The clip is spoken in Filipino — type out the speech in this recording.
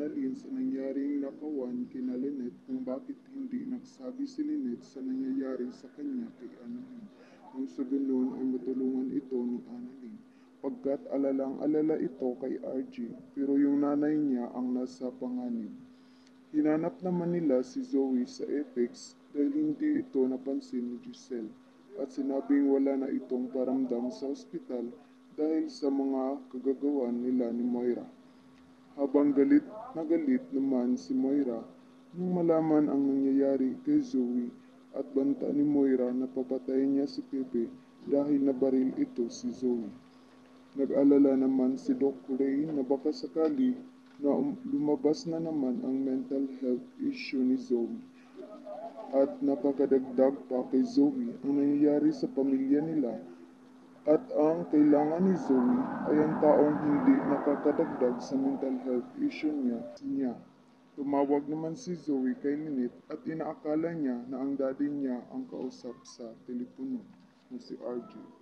Annalyn sa nangyaring nakawan kina Lynette kung bakit hindi nagsabi si Lynette sa nangyayari sa kanya kay Annalyn. Nang sa ganun ay matulungan ito ni Annalyn. Pagkat alalang-alala ito kay RJ, pero yung nanay niya ang nasa panganib. Hinanap naman nila si Zoe sa Apex dahil hindi ito napansin ni Giselle at sinabing wala na itong paramdam sa ospital dahil sa mga kagagawan nila ni Moira. Habang galit na galit naman si Moira nung malaman ang nangyayari kay Zoe at banta ni Moira na papatayin niya si Pepe dahil nabaril ito si Zoe. Nag-alala naman si Doc Ray na baka sakali na lumabas na naman ang mental health issue ni Zoe at nakakadagdag pa kay Zoe ang nangyayari sa pamilya nila at ang kailangan ni Zoe ay ang taong hindi nakakadagdag sa mental health issue niya. Tumawag naman si Zoe kay Lynette at inaakala niya na ang daddy niya ang kausap sa telepono na si RJ.